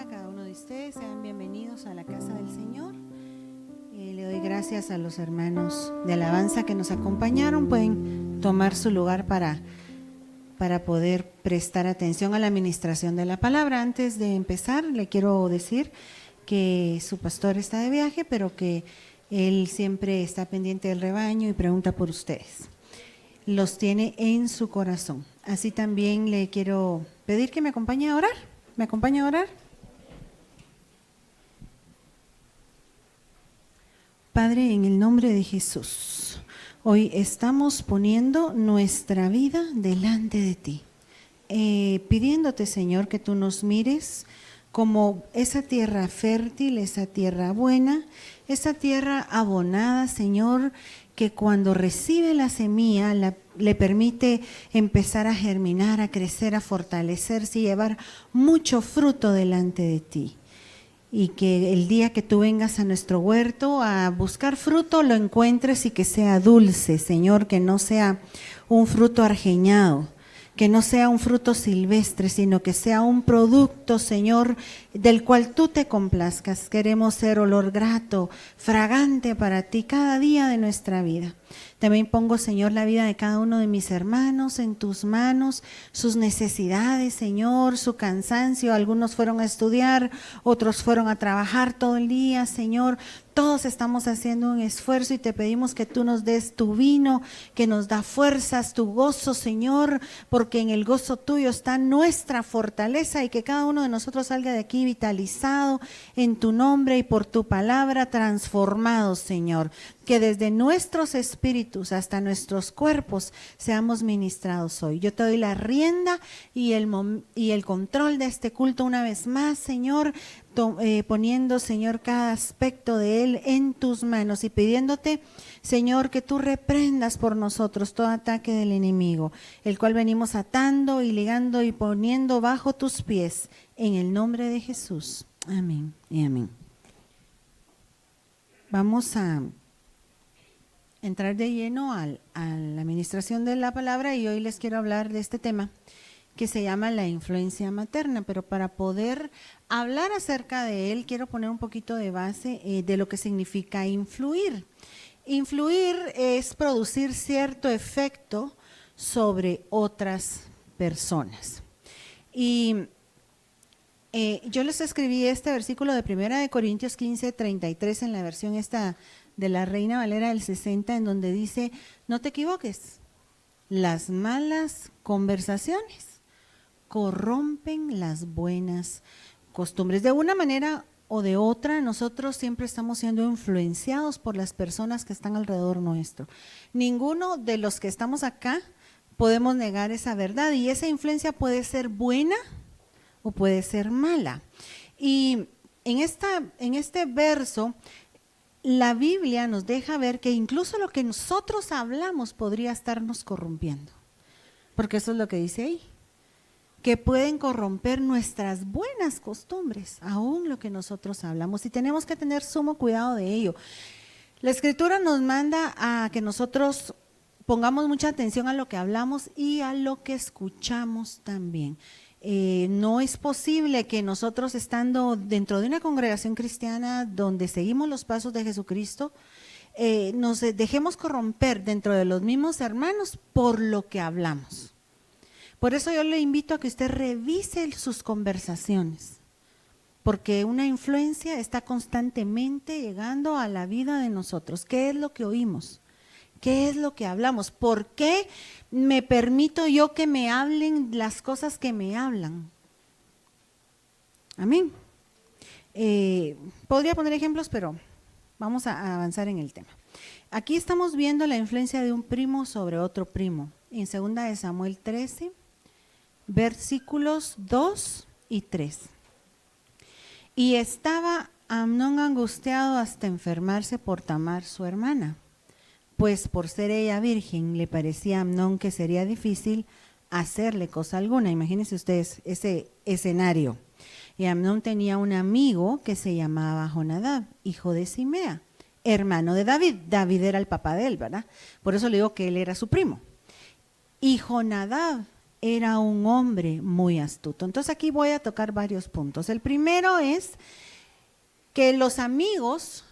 bendiga a cada uno de ustedes. Sean bienvenidos a la casa del Señor. Le doy gracias a los hermanos de alabanza que nos acompañaron. Pueden tomar su lugar para poder prestar atención a la administración de la palabra. Antes de empezar, le quiero decir que su pastor está de viaje, pero que él siempre está pendiente del rebaño y pregunta por ustedes. Los tiene en su corazón. Así también le quiero pedir que me acompañe a orar. ¿Me acompaña a orar? Padre, en el nombre de Jesús, hoy estamos poniendo nuestra vida delante de ti, pidiéndote, Señor, que tú nos mires como esa tierra fértil, esa tierra buena, esa tierra abonada, Señor, que cuando recibe la semilla le permite empezar a germinar, a crecer, a fortalecerse y llevar mucho fruto delante de ti. Y que el día que tú vengas a nuestro huerto a buscar fruto, lo encuentres y que sea dulce, Señor, que no sea un fruto arjeñado, que no sea un fruto silvestre, sino que sea un producto, Señor, del cual tú te complazcas. Queremos ser olor grato, fragante para ti cada día de nuestra vida. También pongo, Señor, la vida de cada uno de mis hermanos en tus manos, sus necesidades, Señor, su cansancio. Algunos fueron a estudiar, otros fueron a trabajar todo el día, Señor. Todos estamos haciendo un esfuerzo y te pedimos que tú nos des tu vino, que nos da fuerzas, tu gozo, Señor, porque en el gozo tuyo está nuestra fortaleza y que cada uno de nosotros salga de aquí vitalizado en tu nombre y por tu palabra transformado, Señor. Que desde nuestros espíritus hasta nuestros cuerpos seamos ministrados hoy. Yo te doy la rienda y el control de este culto una vez más, Señor, poniendo, Señor, cada aspecto de él en tus manos y pidiéndote, Señor, que tú reprendas por nosotros todo ataque del enemigo, el cual venimos atando y ligando y poniendo bajo tus pies, en el nombre de Jesús. Amén y amén. Vamos a entrar de lleno a la administración de la palabra y hoy les quiero hablar de este tema que se llama la influencia materna, pero para poder hablar acerca de él quiero poner un poquito de base de lo que significa influir. Influir es producir cierto efecto sobre otras personas. Y yo les escribí este versículo de 1 Corintios 15:33 en la versión esta de la Reina Valera del 60, en donde dice, no te equivoques, las malas conversaciones corrompen las buenas costumbres. De una manera o de otra, nosotros siempre estamos siendo influenciados por las personas que están alrededor nuestro. Ninguno de los que estamos acá podemos negar esa verdad y esa influencia puede ser buena o puede ser mala. Y en este verso, la Biblia nos deja ver que incluso lo que nosotros hablamos podría estarnos corrompiendo, porque eso es lo que dice ahí, que pueden corromper nuestras buenas costumbres, aún lo que nosotros hablamos, y tenemos que tener sumo cuidado de ello. La Escritura nos manda a que nosotros pongamos mucha atención a lo que hablamos y a lo que escuchamos también. No es posible que nosotros, estando dentro de una congregación cristiana donde seguimos los pasos de Jesucristo, nos dejemos corromper dentro de los mismos hermanos por lo que hablamos. Por eso yo le invito a que usted revise sus conversaciones, porque una influencia está constantemente llegando a la vida de nosotros. ¿Qué es lo que oímos? ¿Qué es lo que hablamos? ¿Por qué me permito yo que me hablen las cosas que me hablan? Amén. Podría poner ejemplos, pero vamos a avanzar en el tema. Aquí estamos viendo la influencia de un primo sobre otro primo. En 2 de Samuel 13, versículos 2 y 3. Y estaba Amnón angustiado hasta enfermarse por Tamar, su hermana, pues por ser ella virgen le parecía a Amnón que sería difícil hacerle cosa alguna. Imagínense ustedes ese escenario. Y Amnón tenía un amigo que se llamaba Jonadab, hijo de Simea, hermano de David. David era el papá de él, ¿verdad? Por eso le digo que él era su primo. Y Jonadab era un hombre muy astuto. Entonces aquí voy a tocar varios puntos. El primero es que los amigos,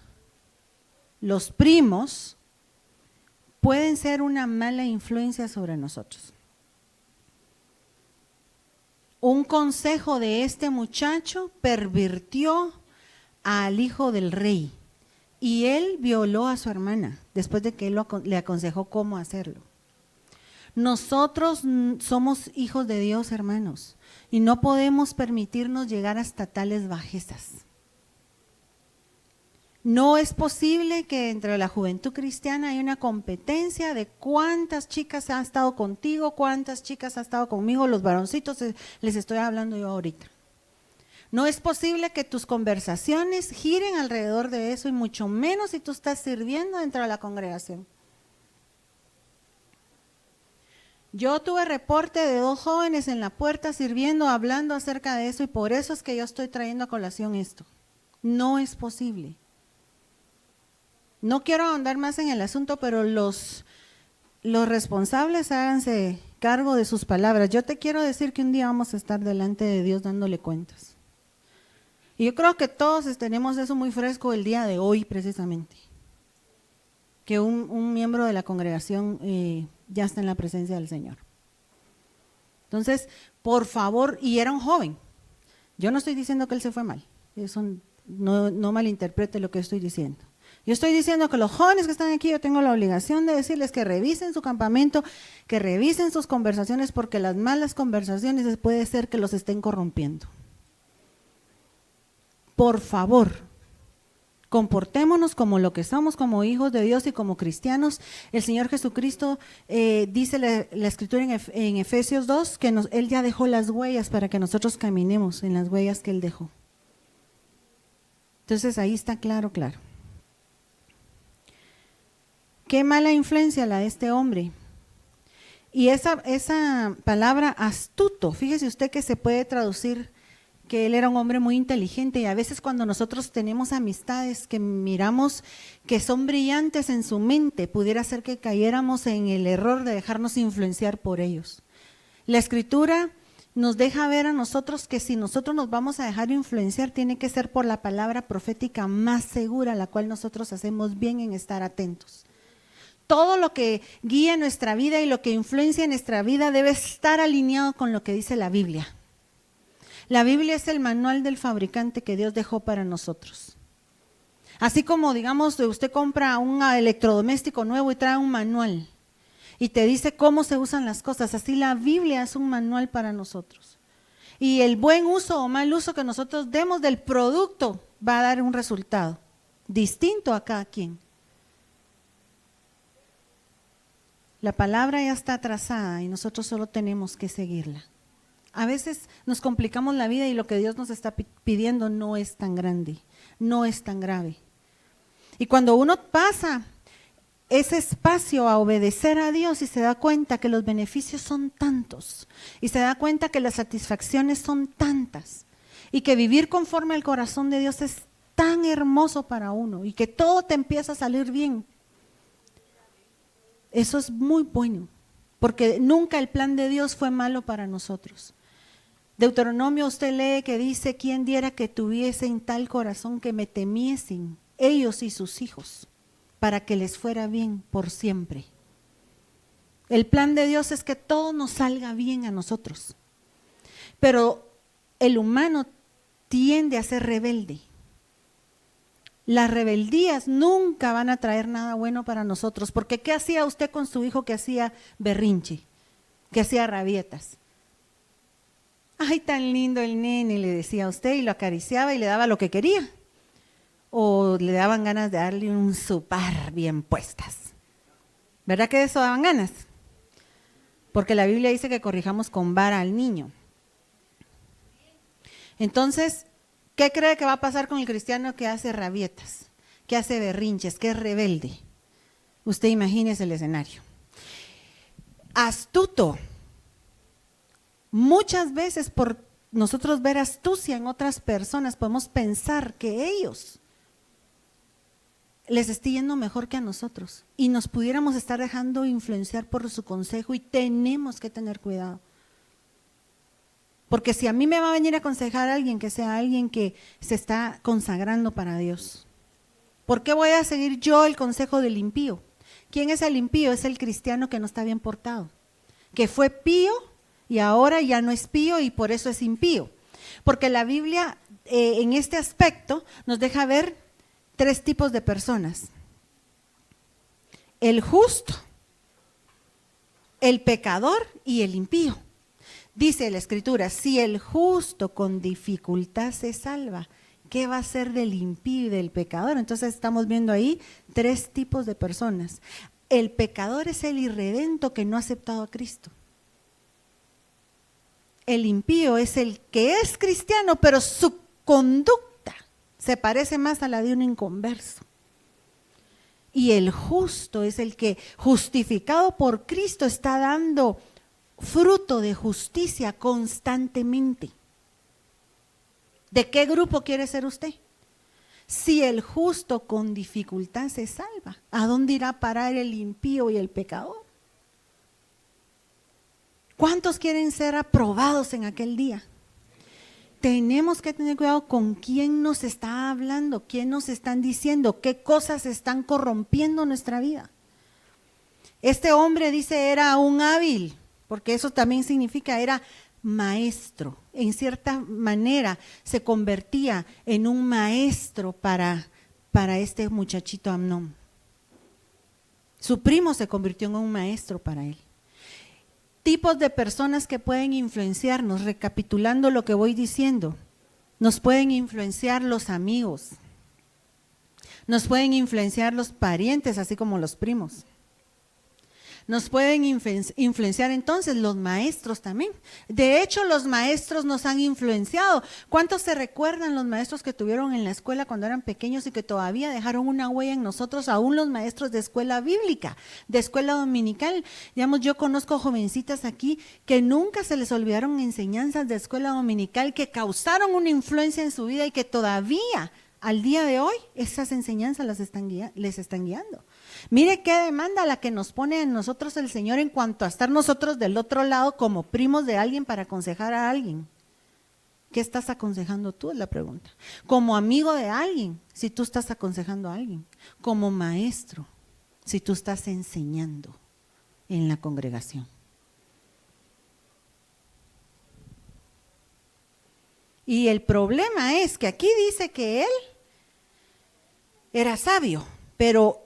los primos, pueden ser una mala influencia sobre nosotros. Un consejo de este muchacho pervirtió al hijo del rey y él violó a su hermana después de que él le aconsejó cómo hacerlo. Nosotros somos hijos de Dios, hermanos, y no podemos permitirnos llegar hasta tales bajezas. No es posible que entre la juventud cristiana haya una competencia de cuántas chicas han estado contigo, cuántas chicas han estado conmigo, los varoncitos, les estoy hablando yo ahorita. No es posible que tus conversaciones giren alrededor de eso y mucho menos si tú estás sirviendo dentro de la congregación. Yo tuve reporte de 2 jóvenes en la puerta sirviendo, hablando acerca de eso y por eso es que yo estoy trayendo a colación esto. No es posible. No quiero ahondar más en el asunto, pero los responsables háganse cargo de sus palabras. Yo te quiero decir que un día vamos a estar delante de Dios dándole cuentas. Y yo creo que todos tenemos eso muy fresco el día de hoy precisamente. Que un miembro de la congregación ya está en la presencia del Señor. Entonces, por favor, y era un joven. Yo no estoy diciendo que él se fue mal. Eso no malinterprete lo que estoy diciendo. Yo estoy diciendo que los jóvenes que están aquí, yo tengo la obligación de decirles que revisen su campamento, que revisen sus conversaciones, porque las malas conversaciones puede ser que los estén corrompiendo. Por favor, comportémonos como lo que somos, como hijos de Dios y como cristianos. El Señor Jesucristo dice la Escritura en Efesios 2 que Él ya dejó las huellas para que nosotros caminemos en las huellas que Él dejó. Entonces ahí está claro. Qué mala influencia la de este hombre. Y esa palabra astuto, fíjese usted que se puede traducir que él era un hombre muy inteligente, y a veces cuando nosotros tenemos amistades que miramos que son brillantes en su mente, pudiera ser que cayéramos en el error de dejarnos influenciar por ellos. La Escritura nos deja ver a nosotros que si nosotros nos vamos a dejar influenciar, tiene que ser por la palabra profética más segura, a la cual nosotros hacemos bien en estar atentos. Todo lo que guía nuestra vida y lo que influencia en nuestra vida debe estar alineado con lo que dice la Biblia. La Biblia es el manual del fabricante que Dios dejó para nosotros. Así como, digamos, usted compra un electrodoméstico nuevo y trae un manual y te dice cómo se usan las cosas, así la Biblia es un manual para nosotros. Y el buen uso o mal uso que nosotros demos del producto va a dar un resultado distinto a cada quien. La palabra ya está trazada y nosotros solo tenemos que seguirla. A veces nos complicamos la vida y lo que Dios nos está pidiendo no es tan grande, no es tan grave. Y cuando uno pasa ese espacio a obedecer a Dios y se da cuenta que los beneficios son tantos y se da cuenta que las satisfacciones son tantas y que vivir conforme al corazón de Dios es tan hermoso para uno y que todo te empieza a salir bien. Eso es muy bueno, porque nunca el plan de Dios fue malo para nosotros. Deuteronomio usted lee que dice, ¿quién diera que tuviesen tal corazón que me temiesen ellos y sus hijos, para que les fuera bien por siempre? El plan de Dios es que todo nos salga bien a nosotros, pero el humano tiende a ser rebelde. Las rebeldías nunca van a traer nada bueno para nosotros, porque ¿qué hacía usted con su hijo que hacía berrinche, que hacía rabietas? Ay, tan lindo el nene, le decía a usted, y lo acariciaba y le daba lo que quería. O le daban ganas de darle un supar bien puestas. ¿Verdad que de eso daban ganas? Porque la Biblia dice que corrijamos con vara al niño. Entonces, ¿qué cree que va a pasar con el cristiano que hace rabietas, que hace berrinches, que es rebelde? Usted imagínese el escenario. Astuto. Muchas veces por nosotros ver astucia en otras personas podemos pensar que ellos les esté yendo mejor que a nosotros y nos pudiéramos estar dejando influenciar por su consejo, y tenemos que tener cuidado. Porque si a mí me va a venir a aconsejar a alguien, que sea alguien que se está consagrando para Dios. ¿Por qué voy a seguir yo el consejo del impío? ¿Quién es el impío? Es el cristiano que no está bien portado, que fue pío y ahora ya no es pío y por eso es impío. Porque la Biblia en este aspecto nos deja ver 3 tipos de personas. El justo, el pecador y el impío. Dice la Escritura, si el justo con dificultad se salva, ¿qué va a ser del impío y del pecador? Entonces estamos viendo ahí 3 tipos de personas. El pecador es el irredento que no ha aceptado a Cristo. El impío es el que es cristiano, pero su conducta se parece más a la de un inconverso. Y el justo es el que, justificado por Cristo, está dando fruto de justicia constantemente. ¿De qué grupo quiere ser usted? Si el justo con dificultad se salva, ¿a dónde irá a parar el impío y el pecador? ¿Cuántos quieren ser aprobados en aquel día? Tenemos que tener cuidado con quién nos está hablando, quién nos están diciendo, qué cosas están corrompiendo nuestra vida. Este hombre dice era un hábil, porque eso también significa era maestro. En cierta manera se convertía en un maestro para este muchachito Amnón. Su primo se convirtió en un maestro para él. Tipos de personas que pueden influenciarnos, recapitulando lo que voy diciendo, nos pueden influenciar los amigos, nos pueden influenciar los parientes, así como los primos. Nos pueden influenciar entonces los maestros también. De hecho, los maestros nos han influenciado. ¿Cuántos se recuerdan los maestros que tuvieron en la escuela cuando eran pequeños y que todavía dejaron una huella en nosotros, aún los maestros de escuela bíblica, de escuela dominical? Digamos, yo conozco jovencitas aquí que nunca se les olvidaron enseñanzas de escuela dominical que causaron una influencia en su vida y que todavía al día de hoy esas enseñanzas les están guiando. Mire qué demanda la que nos pone en nosotros el Señor en cuanto a estar nosotros del otro lado como primos de alguien para aconsejar a alguien. ¿Qué estás aconsejando tú? Es la pregunta. Como amigo de alguien, si tú estás aconsejando a alguien. Como maestro, si tú estás enseñando en la congregación. Y el problema es que aquí dice que él era sabio, pero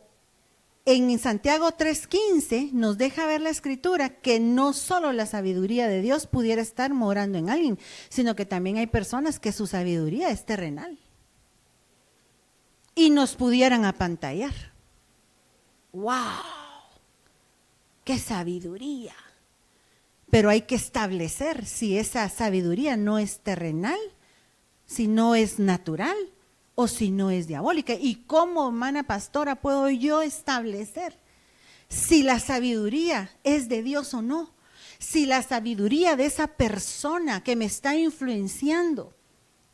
en Santiago 3:15 nos deja ver la Escritura que no solo la sabiduría de Dios pudiera estar morando en alguien, sino que también hay personas que su sabiduría es terrenal y nos pudieran apantallar. ¡Wow! ¡Qué sabiduría! Pero hay que establecer si esa sabiduría no es terrenal, si no es natural o si no es diabólica. ¿Y cómo, hermana pastora, puedo yo establecer si la sabiduría es de Dios o no? Si la sabiduría de esa persona que me está influenciando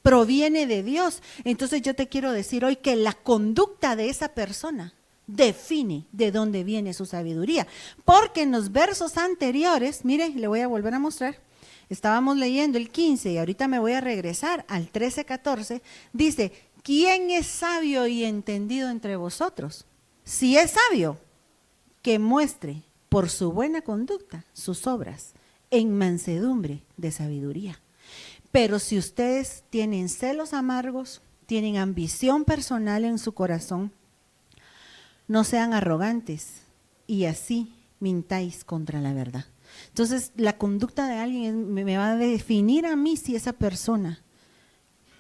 proviene de Dios. Entonces yo te quiero decir hoy que la conducta de esa persona define de dónde viene su sabiduría. Porque en los versos anteriores, mire, le voy a volver a mostrar. Estábamos leyendo el 15 y ahorita me voy a regresar al 13:14. Dice, ¿quién es sabio y entendido entre vosotros? Si es sabio, que muestre por su buena conducta sus obras en mansedumbre de sabiduría. Pero si ustedes tienen celos amargos, tienen ambición personal en su corazón, no sean arrogantes y así mintáis contra la verdad. Entonces, la conducta de alguien me va a definir a mí si esa persona,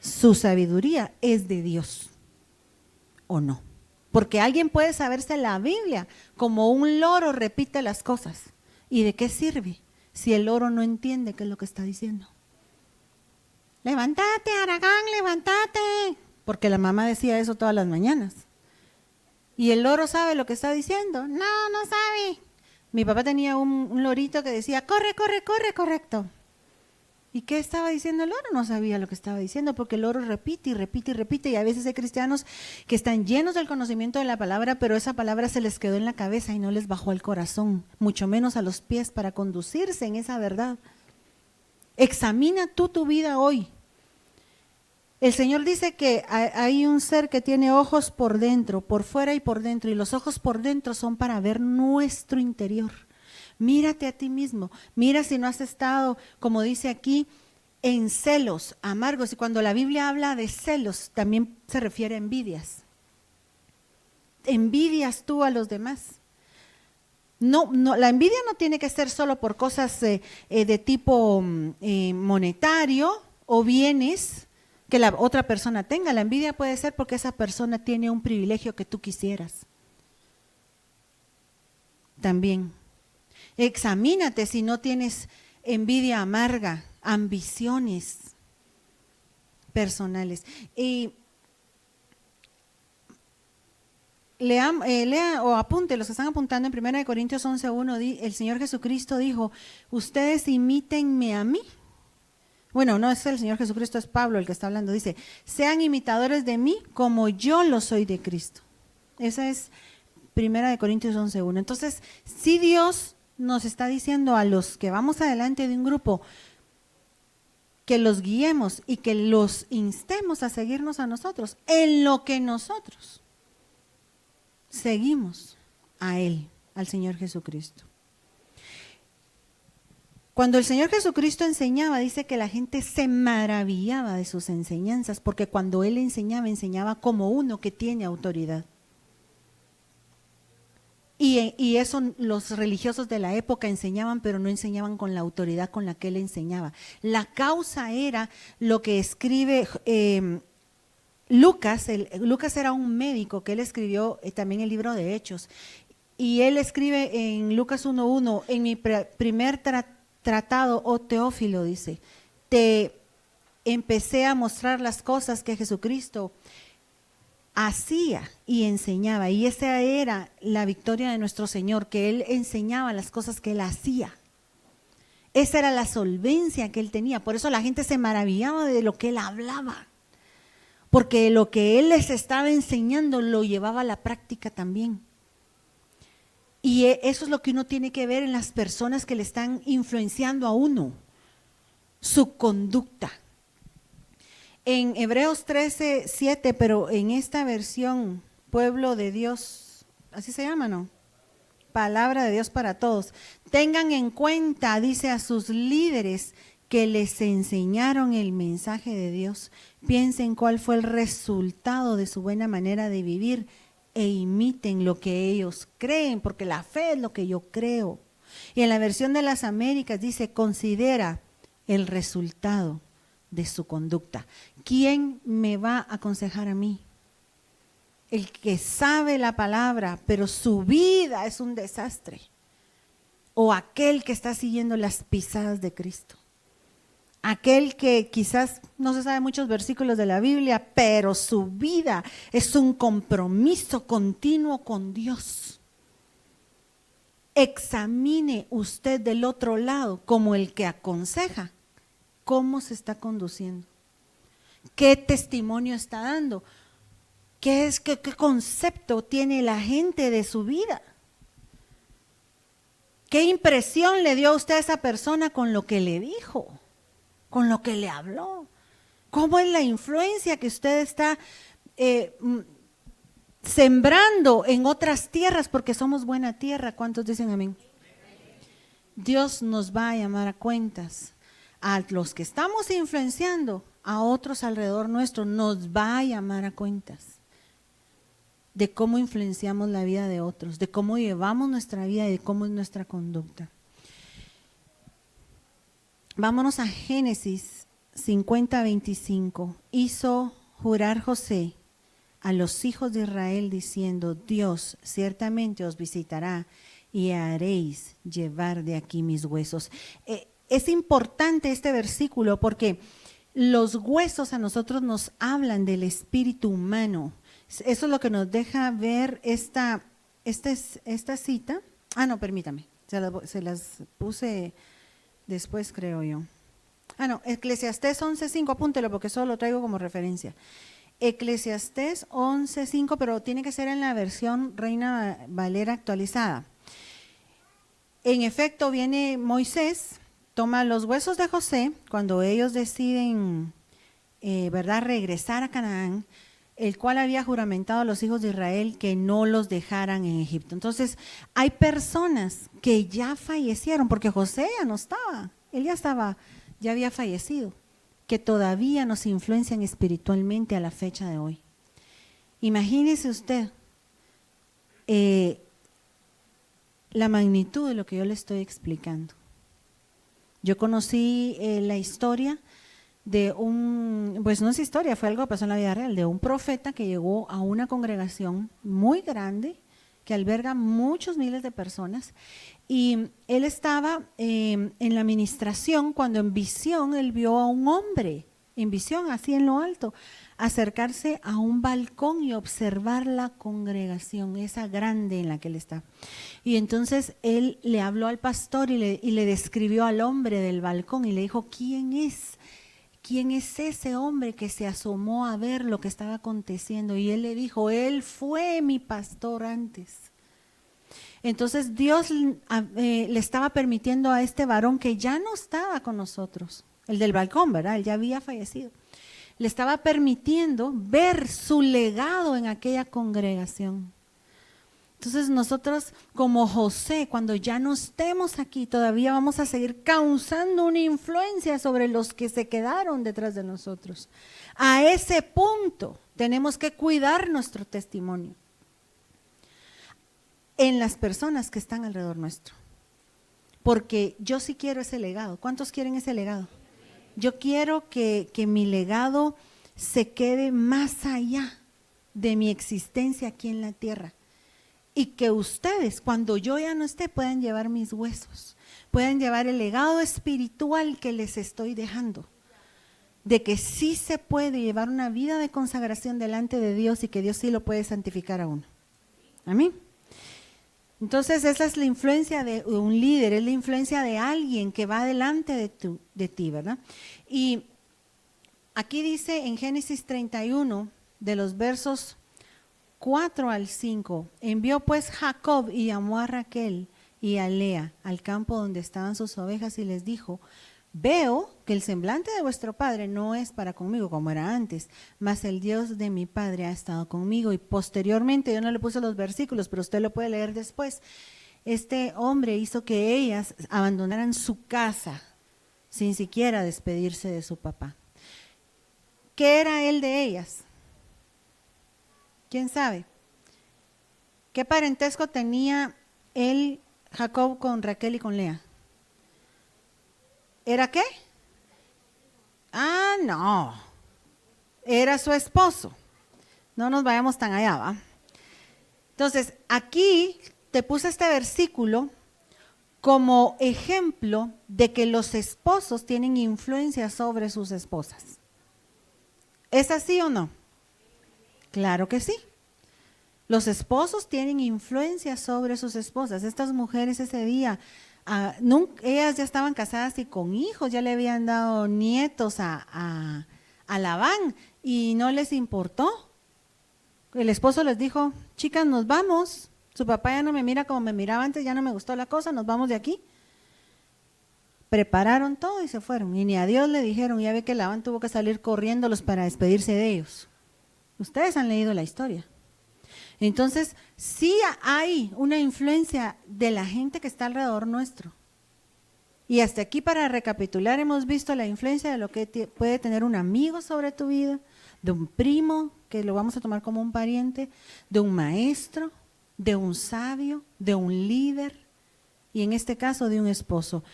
su sabiduría es de Dios o no. Porque alguien puede saberse la Biblia como un loro repite las cosas. ¿Y de qué sirve si el loro no entiende qué es lo que está diciendo? Levántate, Aragán, levántate. Porque la mamá decía eso todas las mañanas. ¿Y el loro sabe lo que está diciendo? No, no sabe. Mi papá tenía un lorito que decía, corre, corre, corre, correcto. ¿Y qué estaba diciendo el loro? No sabía lo que estaba diciendo, porque el loro repite y repite y repite, y a veces hay cristianos que están llenos del conocimiento de la palabra, pero esa palabra se les quedó en la cabeza y no les bajó al corazón, mucho menos a los pies para conducirse en esa verdad. Examina tú tu vida hoy. El Señor dice que hay un ser que tiene ojos por dentro, por fuera y por dentro, y los ojos por dentro son para ver nuestro interior. Mírate a ti mismo, mira si no has estado, como dice aquí, en celos amargos. Y cuando la Biblia habla de celos, también se refiere a envidias. Envidias tú a los demás. No, la envidia no tiene que ser solo por cosas de tipo monetario o bienes que la otra persona tenga. La envidia puede ser porque esa persona tiene un privilegio que tú quisieras. También, examínate si no tienes envidia amarga, ambiciones personales. Y lea o apunte, los que están apuntando en 1 Corintios 11:1, el Señor Jesucristo dijo, ustedes imítenme a mí. Bueno, no es el Señor Jesucristo, es Pablo el que está hablando. Dice, sean imitadores de mí como yo lo soy de Cristo. Esa es 1 Corintios 11:1. Entonces, si Dios nos está diciendo a los que vamos adelante de un grupo, que los guiemos y que los instemos a seguirnos a nosotros, en lo que nosotros seguimos a Él, al Señor Jesucristo. Cuando el Señor Jesucristo enseñaba, dice que la gente se maravillaba de sus enseñanzas, porque cuando Él enseñaba, enseñaba como uno que tiene autoridad. Y eso los religiosos de la época enseñaban, pero no enseñaban con la autoridad con la que Él enseñaba. La causa era lo que escribe Lucas. Lucas era un médico que él escribió también el libro de Hechos. Y él escribe en Lucas 1:1, en mi primer tratado, oh Teófilo, dice, te empecé a mostrar las cosas que Jesucristo hacía y enseñaba. Y esa era la victoria de nuestro Señor, que Él enseñaba las cosas que Él hacía. Esa era la solvencia que Él tenía. Por eso la gente se maravillaba de lo que Él hablaba, porque lo que Él les estaba enseñando lo llevaba a la práctica también. Y eso es lo que uno tiene que ver en las personas que le están influenciando a uno, su conducta. En Hebreos 13:7, pero en esta versión, pueblo de Dios, así se llama, ¿no? Palabra de Dios para todos. Tengan en cuenta, dice, a sus líderes que les enseñaron el mensaje de Dios. Piensen cuál fue el resultado de su buena manera de vivir e imiten lo que ellos creen, porque la fe es lo que yo creo. Y en la versión de las Américas dice, considera el resultado de su conducta. ¿Quién me va a aconsejar a mí? El que sabe la palabra, pero su vida es un desastre. O aquel que está siguiendo las pisadas de Cristo. Aquel que quizás no se sabe muchos versículos de la Biblia, pero su vida es un compromiso continuo con Dios. Examine usted del otro lado como el que aconseja cómo se está conduciendo, qué testimonio está dando, qué concepto tiene la gente de su vida, qué impresión le dio a usted a esa persona con lo que le dijo, con lo que le habló, cómo es la influencia que usted está sembrando en otras tierras, porque somos buena tierra. ¿Cuántos dicen amén? Dios nos va a llamar a cuentas. A los que estamos influenciando a otros alrededor nuestro, nos va a llamar a cuentas de cómo influenciamos la vida de otros, de cómo llevamos nuestra vida y de cómo es nuestra conducta. Vámonos a Génesis 50:25. Hizo jurar José a los hijos de Israel diciendo, Dios ciertamente os visitará y haréis llevar de aquí mis huesos. Es importante este versículo porque los huesos a nosotros nos hablan del espíritu humano. Eso es lo que nos deja ver esta cita. No, permítame, se las puse después, creo yo. Eclesiastés 11:5, apúntelo porque solo lo traigo como referencia. Eclesiastés 11:5, pero tiene que ser en la versión Reina Valera actualizada. En efecto, viene Moisés toma los huesos de José cuando ellos deciden, ¿verdad?, regresar a Canaán, el cual había juramentado a los hijos de Israel que no los dejaran en Egipto. Entonces, hay personas que ya fallecieron, porque José ya no estaba, él ya había fallecido, que todavía nos influencian espiritualmente a la fecha de hoy. Imagínese usted la magnitud de lo que yo le estoy explicando. Yo conocí la historia de pues no es historia, fue algo que pasó en la vida real, de un profeta que llegó a una congregación muy grande que alberga muchos miles de personas, y él estaba en la administración cuando en visión él vio a un hombre, en visión así en lo alto, acercarse a un balcón y observar la congregación, esa grande en la que él está. Y entonces él le habló al pastor y le describió al hombre del balcón y le dijo, ¿quién es? ¿Quién es ese hombre que se asomó a ver lo que estaba aconteciendo? Y él le dijo, él fue mi pastor antes. Entonces Dios le estaba permitiendo a este varón que ya no estaba con nosotros, el del balcón, ¿verdad? Él ya había fallecido. Le estaba permitiendo ver su legado en aquella congregación. Entonces nosotros como José, cuando ya no estemos aquí, todavía vamos a seguir causando una influencia sobre los que se quedaron detrás de nosotros. A ese punto tenemos que cuidar nuestro testimonio en las personas que están alrededor nuestro. Porque yo sí quiero ese legado. ¿Cuántos quieren ese legado? Yo quiero que mi legado se quede más allá de mi existencia aquí en la tierra. Y que ustedes, cuando yo ya no esté, puedan llevar mis huesos, puedan llevar el legado espiritual que les estoy dejando, de que sí se puede llevar una vida de consagración delante de Dios y que Dios sí lo puede santificar a uno. Amén. Entonces esa es la influencia de un líder, es la influencia de alguien que va delante de ti, ¿verdad? Y aquí dice en Génesis 31, de los versos 4 al 5, envió pues Jacob y llamó a Raquel y a Lea al campo donde estaban sus ovejas y les dijo, veo que el semblante de vuestro padre no es para conmigo como era antes, mas el Dios de mi padre ha estado conmigo. Y posteriormente, yo no le puse los versículos, pero usted lo puede leer después, este hombre hizo que ellas abandonaran su casa sin siquiera despedirse de su papá. ¿Qué era él de ellas? ¿Quién sabe? ¿Qué parentesco tenía él, Jacob, con Raquel y con Lea? ¿Era qué? Ah, no. Era su esposo. No nos vayamos tan allá, ¿va? Entonces, aquí te puse este versículo como ejemplo de que los esposos tienen influencia sobre sus esposas. ¿Es así o no? Claro que sí. Los esposos tienen influencia sobre sus esposas. Estas mujeres ese día, ellas ya estaban casadas y con hijos, ya le habían dado nietos a Labán y no les importó. El esposo les dijo, chicas, nos vamos. Su papá ya no me mira como me miraba antes, ya no me gustó la cosa, nos vamos de aquí. Prepararon todo y se fueron. Y ni a Dios le dijeron, ya ve que Labán tuvo que salir corriéndolos para despedirse de ellos. Ustedes han leído la historia. Entonces, sí hay una influencia de la gente que está alrededor nuestro. Y hasta aquí, para recapitular, hemos visto la influencia de lo que puede tener un amigo sobre tu vida, de un primo, que lo vamos a tomar como un pariente, de un maestro, de un sabio, de un líder, y en este caso de un esposo.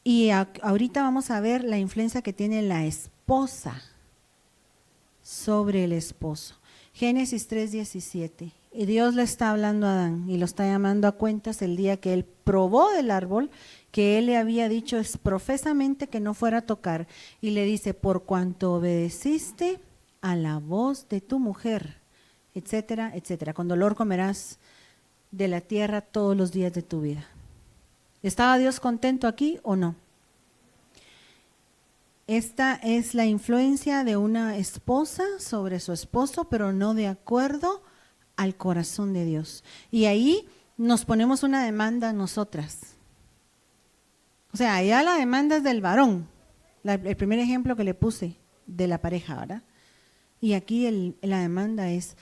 Y ahorita vamos a ver la influencia que tiene la esposa sobre el esposo. Génesis 3:17. Y Dios le está hablando a Adán y lo está llamando a cuentas el día que él probó del árbol que él le había dicho profesamente que no fuera a tocar. Y le dice, por cuanto obedeciste a la voz de tu mujer, etcétera, etcétera. Con dolor comerás de la tierra todos los días de tu vida. ¿Estaba Dios contento aquí o no? Esta es la influencia de una esposa sobre su esposo, pero no de acuerdo al corazón de Dios. Y ahí nos ponemos una demanda nosotras. O sea, allá la demanda es del varón, el primer ejemplo que le puse de la pareja, ¿verdad? Y aquí la demanda es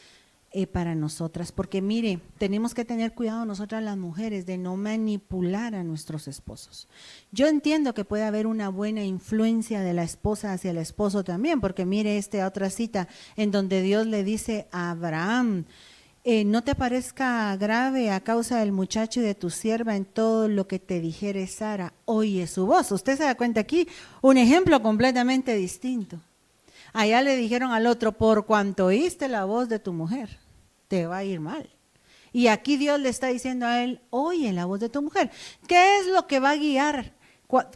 para nosotras, porque mire, tenemos que tener cuidado nosotras las mujeres de no manipular a nuestros esposos. Yo entiendo que puede haber una buena influencia de la esposa hacia el esposo también, porque mire otra cita en donde Dios le dice a Abraham, no te parezca grave a causa del muchacho y de tu sierva en todo lo que te dijere Sara, oye su voz. Usted se da cuenta aquí, un ejemplo completamente distinto. Allá le dijeron al otro, por cuanto oíste la voz de tu mujer, te va a ir mal. Y aquí Dios le está diciendo a él, oye la voz de tu mujer. ¿Qué es lo que va a guiar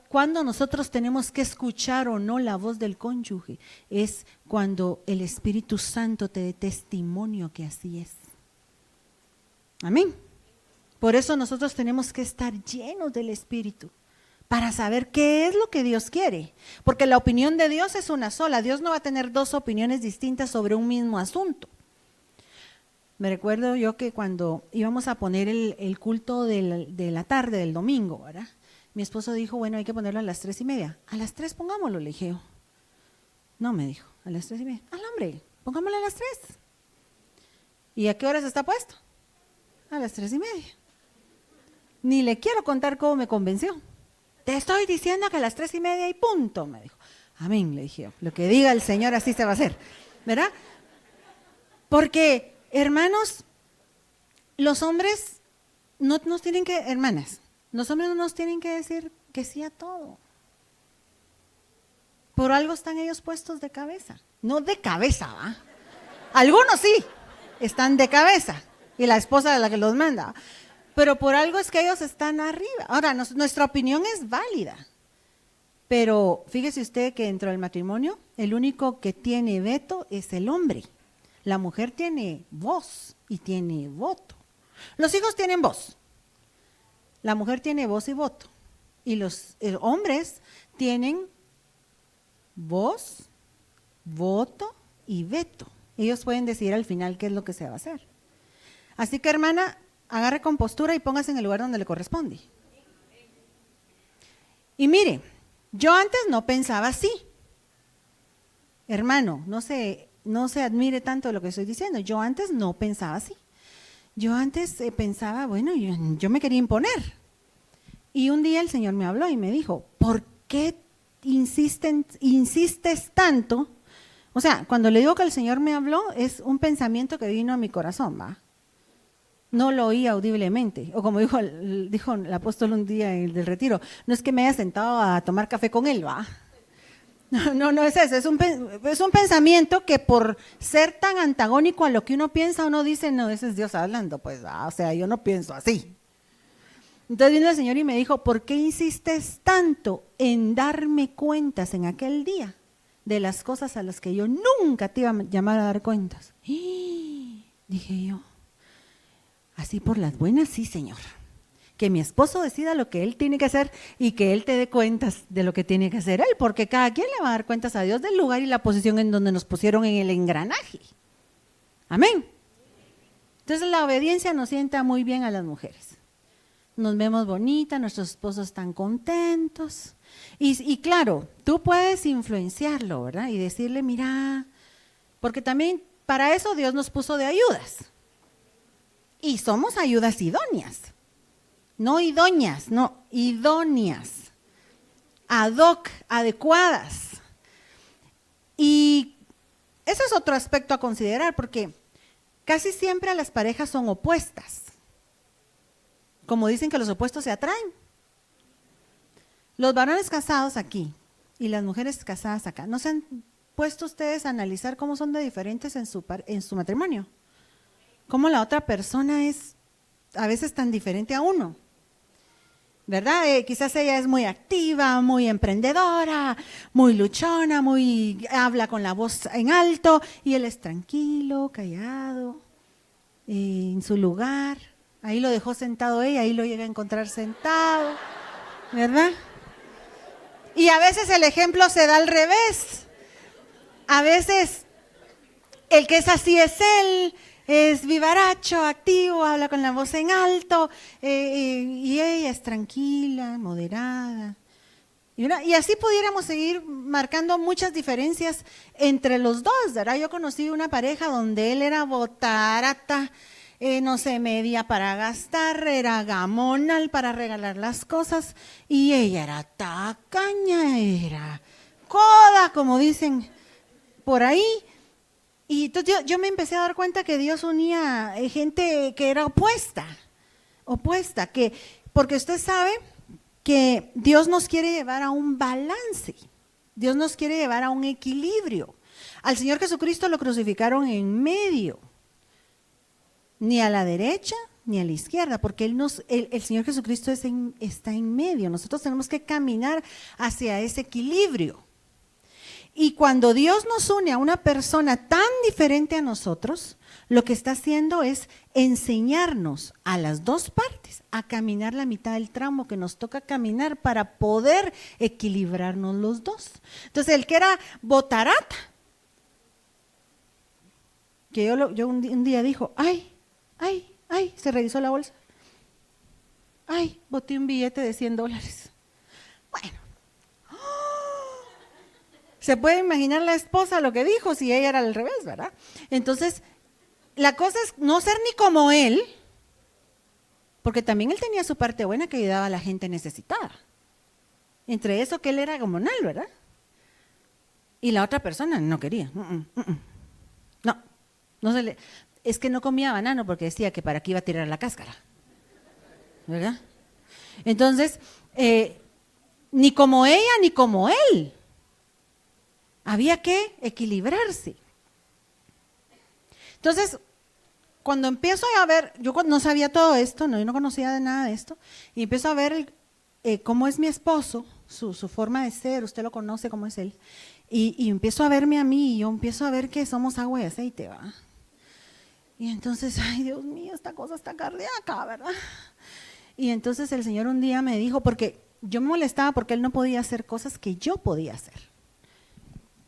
cuando nosotros tenemos que escuchar o no la voz del cónyuge? Es cuando el Espíritu Santo te dé testimonio que así es. Amén. Por eso nosotros tenemos que estar llenos del Espíritu, para saber qué es lo que Dios quiere, porque la opinión de Dios es una sola. Dios no va a tener dos opiniones distintas sobre un mismo asunto. Me recuerdo yo que cuando íbamos a poner el culto de la tarde del domingo, ¿verdad? Mi esposo dijo, bueno, hay que ponerlo a las 3:30. A las 3 pongámoslo, le dije yo. No, me dijo, a las 3:30. Al hombre, pongámoslo a las 3. ¿Y a qué horas está puesto? A las 3:30. Ni le quiero contar cómo me convenció. Te estoy diciendo que a las 3:30 y punto, me dijo. Amén, le dije yo. Lo que diga el Señor así se va a hacer, ¿verdad? Porque, hermanos, los hombres no nos tienen que, hermanas, los hombres no nos tienen que decir que sí a todo. Por algo están ellos puestos de cabeza. No de cabeza, ¿va? Algunos sí, están de cabeza. Y la esposa es la que los manda. Pero por algo es que ellos están arriba. Ahora, nuestra opinión es válida, pero fíjese usted que dentro del matrimonio, el único que tiene veto es el hombre. La mujer tiene voz y tiene voto. Los hijos tienen voz. La mujer tiene voz y voto. Y los hombres tienen voz, voto y veto. Ellos pueden decidir al final qué es lo que se va a hacer. Así que, hermana, agarre compostura y póngase en el lugar donde le corresponde. Y mire, yo antes no pensaba así. Hermano, no se admire tanto de lo que estoy diciendo. Yo antes no pensaba así. Yo antes pensaba, bueno, yo me quería imponer. Y un día el Señor me habló y me dijo, ¿por qué insistes tanto? O sea, cuando le digo que el Señor me habló, es un pensamiento que vino a mi corazón, ¿va? No lo oí audiblemente, o como dijo el apóstol un día en el del retiro, no es que me haya sentado a tomar café con él, ¿va? No es eso, es un pensamiento que por ser tan antagónico a lo que uno piensa, uno dice, no, ese es Dios hablando, pues, o sea, yo no pienso así. Entonces vino el Señor y me dijo, ¿por qué insistes tanto en darme cuentas en aquel día de las cosas a las que yo nunca te iba a llamar a dar cuentas? Y dije yo, así por las buenas, sí, Señor. Que mi esposo decida lo que él tiene que hacer y que él te dé cuentas de lo que tiene que hacer él, porque cada quien le va a dar cuentas a Dios del lugar y la posición en donde nos pusieron en el engranaje. Amén. Entonces la obediencia nos sienta muy bien a las mujeres. Nos vemos bonitas, nuestros esposos están contentos. Y claro, tú puedes influenciarlo, ¿verdad? Y decirle, mira, porque también para eso Dios nos puso de ayudas. Y somos ayudas idóneas. No idóneas, no, idóneas. Ad hoc, adecuadas. Y ese es otro aspecto a considerar, porque casi siempre las parejas son opuestas. Como dicen que los opuestos se atraen. Los varones casados aquí y las mujeres casadas acá, ¿no se han puesto ustedes a analizar cómo son de diferentes en su matrimonio? Cómo la otra persona es a veces tan diferente a uno, ¿verdad? Quizás ella es muy activa, muy emprendedora, muy luchona, habla con la voz en alto, y él es tranquilo, callado, en su lugar. Ahí lo dejó sentado ella, ahí lo llega a encontrar sentado, ¿verdad? Y a veces el ejemplo se da al revés. A veces el que es así es él, es vivaracho, activo, habla con la voz en alto, y ella es tranquila, moderada, Y así pudiéramos seguir marcando muchas diferencias entre los dos, ¿verdad? Yo conocí una pareja donde él era botarata, no sé, media para gastar, era gamonal para regalar las cosas, y ella era tacaña, era coda, como dicen por ahí. Y entonces yo me empecé a dar cuenta que Dios unía gente que era opuesta, porque usted sabe que Dios nos quiere llevar a un balance, Dios nos quiere llevar a un equilibrio. Al Señor Jesucristo lo crucificaron en medio, ni a la derecha ni a la izquierda, porque el Señor Jesucristo está en medio. Nosotros tenemos que caminar hacia ese equilibrio. Y cuando Dios nos une a una persona tan diferente a nosotros, lo que está haciendo es enseñarnos a las dos partes a caminar la mitad del tramo que nos toca caminar para poder equilibrarnos los dos. Entonces, el que era botarata, que yo un día dijo, ay, se revisó la bolsa, ay, boté un billete de $100. Bueno, se puede imaginar la esposa lo que dijo si ella era al revés, ¿verdad? Entonces, la cosa es no ser ni como él, porque también él tenía su parte buena que ayudaba a la gente necesitada. Entre eso que él era gamonal, ¿verdad? Y la otra persona no quería. Es que no comía banano porque decía que para qué iba a tirar la cáscara, ¿verdad? Entonces, ni como ella ni como él. Había que equilibrarse. Entonces, cuando empiezo a ver, yo no sabía todo esto, yo no conocía de nada de esto, y empiezo a ver cómo es mi esposo, su forma de ser, usted lo conoce cómo es él, y empiezo a verme a mí, y yo empiezo a ver que somos agua y aceite, ¿va? Y entonces, ay, Dios mío, esta cosa está cardíaca, ¿verdad? Y entonces el Señor un día me dijo, porque yo me molestaba porque él no podía hacer cosas que yo podía hacer.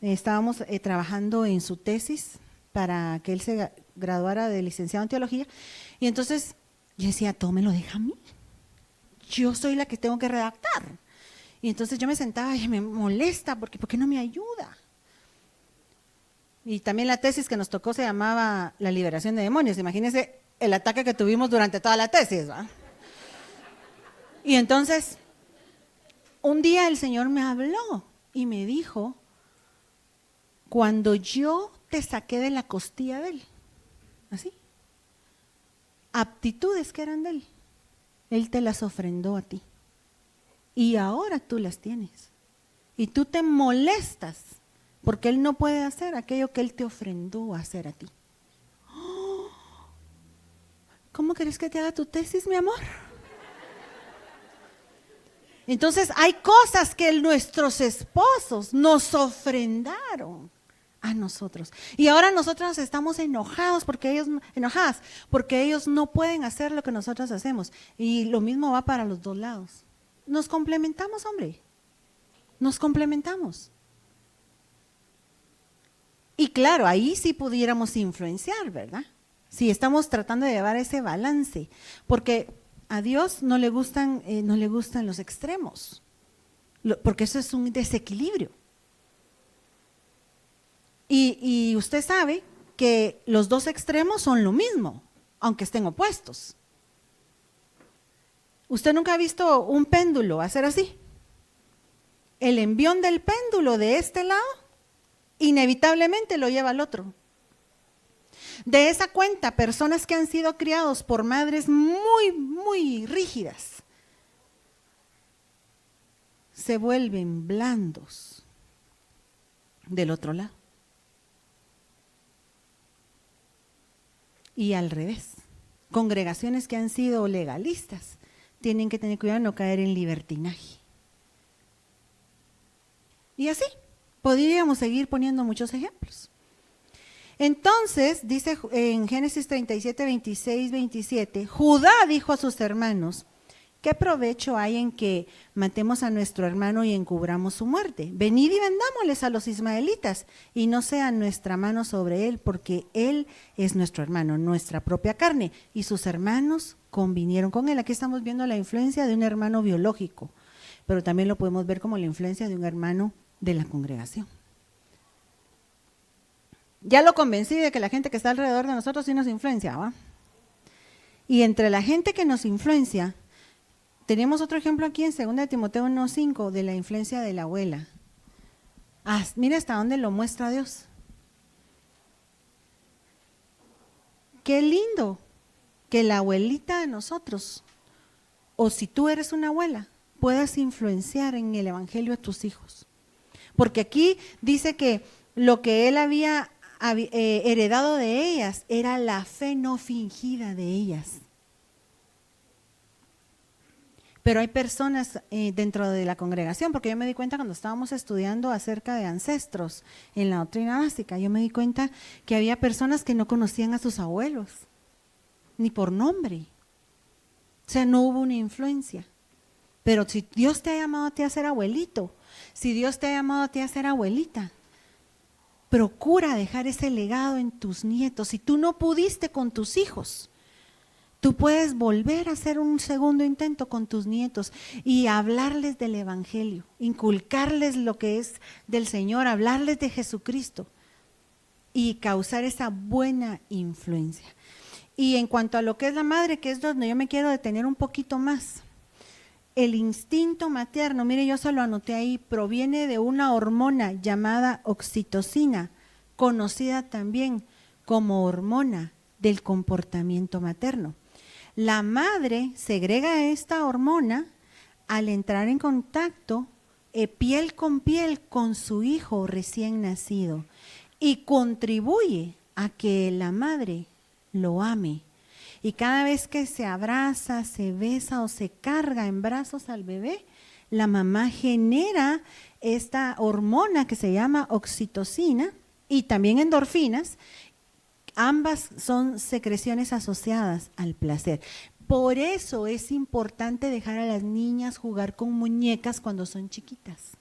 Estábamos trabajando en su tesis para que él se graduara de licenciado en teología, y entonces yo decía, todo me lo deja a mí, yo soy la que tengo que redactar. Y entonces yo me sentaba y me molesta, ¿por qué no me ayuda? Y también la tesis que nos tocó se llamaba La liberación de demonios. Imagínense el ataque que tuvimos durante toda la tesis, ¿va? Y entonces, un día el Señor me habló y me dijo, cuando yo te saqué de la costilla de él, así, aptitudes que eran de él te las ofrendó a ti. Y ahora tú las tienes. Y tú te molestas porque él no puede hacer aquello que él te ofrendó a hacer a ti. ¿Cómo querés que te haga tu tesis, mi amor? Entonces hay cosas que nuestros esposos nos ofrendaron a nosotros. Y ahora nosotros estamos enojadas porque ellos no pueden hacer lo que nosotros hacemos. Y lo mismo va para los dos lados. Nos complementamos, hombre. Nos complementamos. Y claro, ahí sí pudiéramos influenciar, ¿verdad? Si estamos tratando de llevar ese balance, porque a Dios no le gustan los extremos, porque eso es un desequilibrio. Y usted sabe que los dos extremos son lo mismo, aunque estén opuestos. ¿Usted nunca ha visto un péndulo hacer así? El envión del péndulo de este lado inevitablemente lo lleva al otro. De esa cuenta, personas que han sido criados por madres muy, muy rígidas, se vuelven blandos del otro lado. Y al revés, congregaciones que han sido legalistas tienen que tener cuidado de no caer en libertinaje. Y así, podríamos seguir poniendo muchos ejemplos. Entonces, dice en Génesis 37, 26, 27, Judá dijo a sus hermanos, ¿qué provecho hay en que matemos a nuestro hermano y encubramos su muerte? Venid y vendámosles a los ismaelitas, y no sea nuestra mano sobre él, porque él es nuestro hermano, nuestra propia carne. Y sus hermanos convinieron con él. Aquí estamos viendo la influencia de un hermano biológico. pero también lo podemos ver como la influencia de un hermano de la congregación. Ya lo convencí de que la gente que está alrededor de nosotros sí nos influencia, ¿va? Y entre la gente que nos influencia, tenemos otro ejemplo aquí en 2 Timoteo 1:5 de la influencia de la abuela. Mira hasta dónde lo muestra Dios. Qué lindo que la abuelita de nosotros, o si tú eres una abuela, puedas influenciar en el evangelio a tus hijos. Porque aquí dice que lo que él había heredado de ellas era la fe no fingida de ellas. Pero hay personas dentro de la congregación, porque yo me di cuenta cuando estábamos estudiando acerca de ancestros en la doctrina básica, yo me di cuenta que había personas que no conocían a sus abuelos, ni por nombre. O sea, no hubo una influencia. Pero si Dios te ha llamado a ti a ser abuelito, si Dios te ha llamado a ti a ser abuelita, procura dejar ese legado en tus nietos. Si tú no pudiste con tus hijos, tú puedes volver a hacer un segundo intento con tus nietos y hablarles del evangelio, inculcarles lo que es del Señor, hablarles de Jesucristo y causar esa buena influencia. Y en cuanto a lo que es la madre, que es donde yo me quiero detener un poquito más, el instinto materno, mire, yo se lo anoté ahí, proviene de una hormona llamada oxitocina, conocida también como hormona del comportamiento materno. La madre segrega esta hormona al entrar en contacto piel con su hijo recién nacido y contribuye a que la madre lo ame. Y cada vez que se abraza, se besa o se carga en brazos al bebé, la mamá genera esta hormona que se llama oxitocina y también endorfinas. Ambas son secreciones asociadas al placer. Por eso es importante dejar a las niñas jugar con muñecas cuando son chiquitas,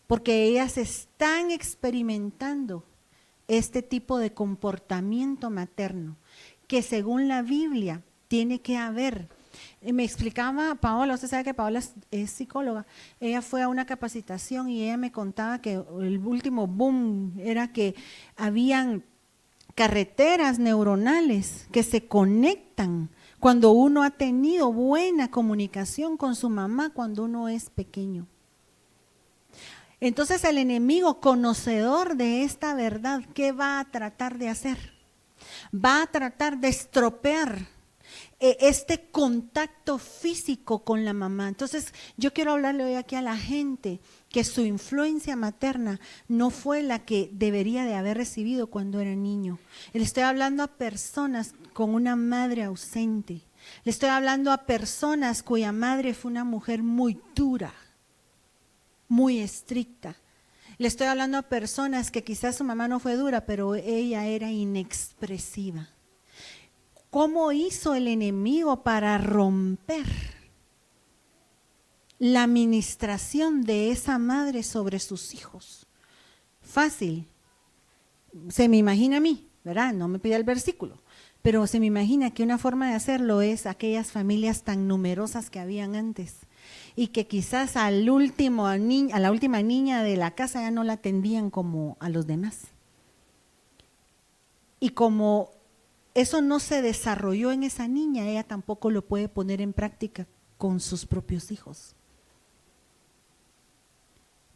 porque ellas están experimentando este tipo de comportamiento materno que según la Biblia tiene que haber. Me explicaba Paola, usted sabe que Paola es psicóloga, ella fue a una capacitación y ella me contaba que el último boom era que habían carreteras neuronales que se conectan cuando uno ha tenido buena comunicación con su mamá cuando uno es pequeño. Entonces el enemigo, conocedor de esta verdad, ¿qué va a tratar de hacer? Va a tratar de estropear este contacto físico con la mamá. Entonces yo quiero hablarle hoy aquí a la gente que su influencia materna no fue la que debería de haber recibido cuando era niño. Le estoy hablando a personas con una madre ausente. Le estoy hablando a personas cuya madre fue una mujer muy dura, muy estricta. Le estoy hablando a personas que quizás su mamá no fue dura, pero ella era inexpresiva. ¿Cómo hizo el enemigo para romper la administración de esa madre sobre sus hijos? Fácil. Se me imagina a mí, ¿verdad? No me pide el versículo, pero se me imagina que una forma de hacerlo es aquellas familias tan numerosas que habían antes y que quizás a la última niña de la casa ya no la atendían como a los demás. Y como eso no se desarrolló en esa niña, ella tampoco lo puede poner en práctica con sus propios hijos.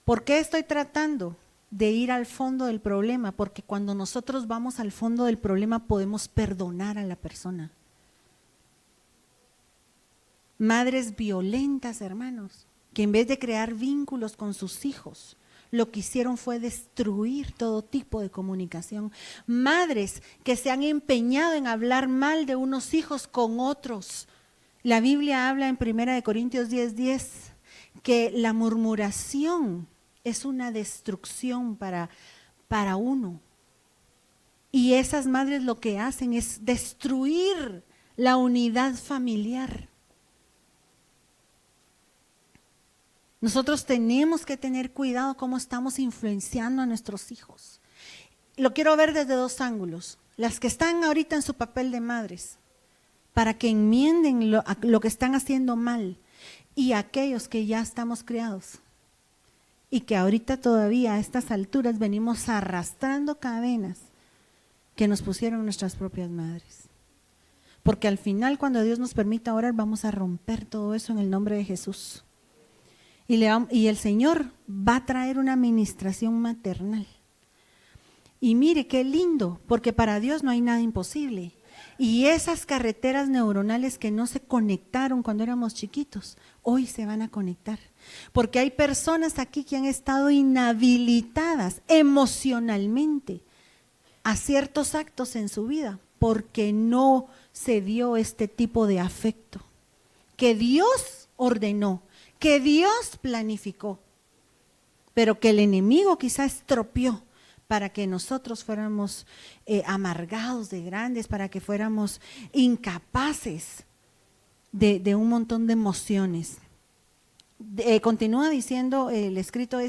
¿Por qué estoy tratando de ir al fondo del problema? Porque cuando nosotros vamos al fondo del problema podemos perdonar a la persona. Madres violentas, hermanos, que en vez de crear vínculos con sus hijos, lo que hicieron fue destruir todo tipo de comunicación. Madres que se han empeñado en hablar mal de unos hijos con otros. La Biblia habla en 1 Corintios 10:10 que la murmuración es una destrucción para uno. Y esas madres lo que hacen es destruir la unidad familiar. Nosotros tenemos que tener cuidado cómo estamos influenciando a nuestros hijos. Lo quiero ver desde dos ángulos. Las que están ahorita en su papel de madres, para que enmienden lo que están haciendo mal. y aquellos que ya estamos criados y que ahorita todavía a estas alturas venimos arrastrando cadenas que nos pusieron nuestras propias madres. Porque al final, cuando Dios nos permita orar, vamos a romper todo eso en el nombre de Jesús. Y el Señor va a traer una administración maternal. Y mire qué lindo, porque para Dios no hay nada imposible. Y esas carreteras neuronales que no se conectaron cuando éramos chiquitos, hoy se van a conectar. Porque hay personas aquí que han estado inhabilitadas emocionalmente a ciertos actos en su vida, porque no se dio este tipo de afecto que Dios ordenó, que Dios planificó, pero que el enemigo quizás estropeó para que nosotros fuéramos amargados de grandes, para que fuéramos incapaces de un montón de emociones. Continúa diciendo el escrito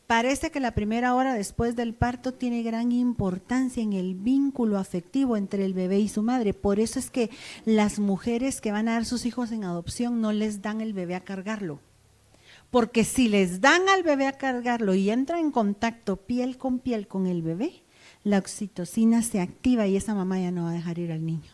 parece que la primera hora después del parto tiene gran importancia en el vínculo afectivo entre el bebé y su madre. Por eso es que las mujeres que van a dar sus hijos en adopción no les dan el bebé a cargarlo. Porque si les dan al bebé a cargarlo y entra en contacto piel con el bebé, la oxitocina se activa y esa mamá ya no va a dejar ir al niño.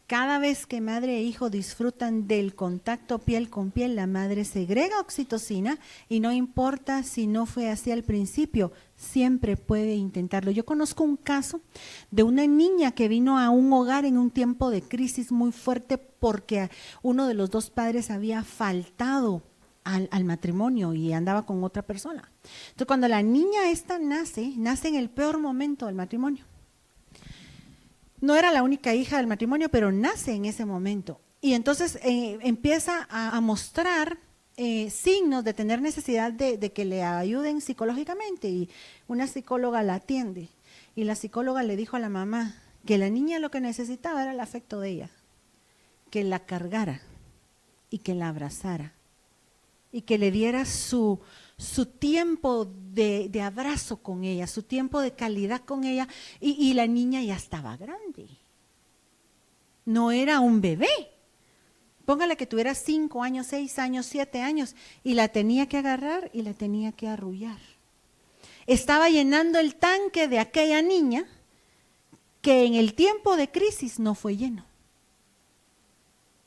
Cada vez que madre e hijo disfrutan del contacto piel con piel, la madre segrega oxitocina y no importa si no fue así al principio, siempre puede intentarlo. Yo conozco un caso de una niña que vino a un hogar en un tiempo de crisis muy fuerte porque uno de los dos padres había faltado al matrimonio y andaba con otra persona. Entonces, cuando la niña esta nace en el peor momento del matrimonio. No era la única hija del matrimonio, pero nace en ese momento. Y entonces empieza a mostrar signos de tener necesidad de que le ayuden psicológicamente. Y una psicóloga la atiende. Y la psicóloga le dijo a la mamá que la niña lo que necesitaba era el afecto de ella. Que la cargara y que la abrazara. Y que le diera su tiempo de abrazo con ella, su tiempo de calidad con ella, y la niña ya estaba grande. No era un bebé. Póngale que tuviera 5 años, 6 años, 7 años, y la tenía que agarrar y la tenía que arrullar. Estaba llenando el tanque de aquella niña que en el tiempo de crisis no fue lleno.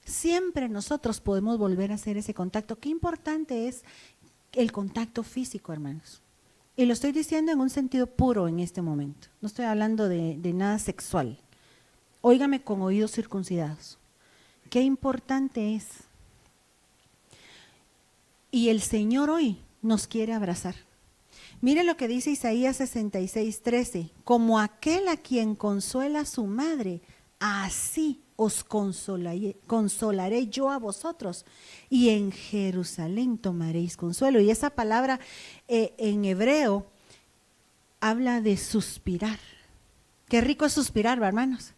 Siempre nosotros podemos volver a hacer ese contacto. Qué importante es el contacto físico, hermanos. Y lo estoy diciendo en un sentido puro en este momento. No estoy hablando de nada sexual. Óigame con oídos circuncidados. Qué importante es. Y el Señor hoy nos quiere abrazar. Mire lo que dice Isaías 66:13. Como aquel a quien consuela su madre, así os consolaré yo a vosotros, y en Jerusalén tomaréis consuelo. Y esa palabra en hebreo habla de suspirar. Qué rico es suspirar, hermanos.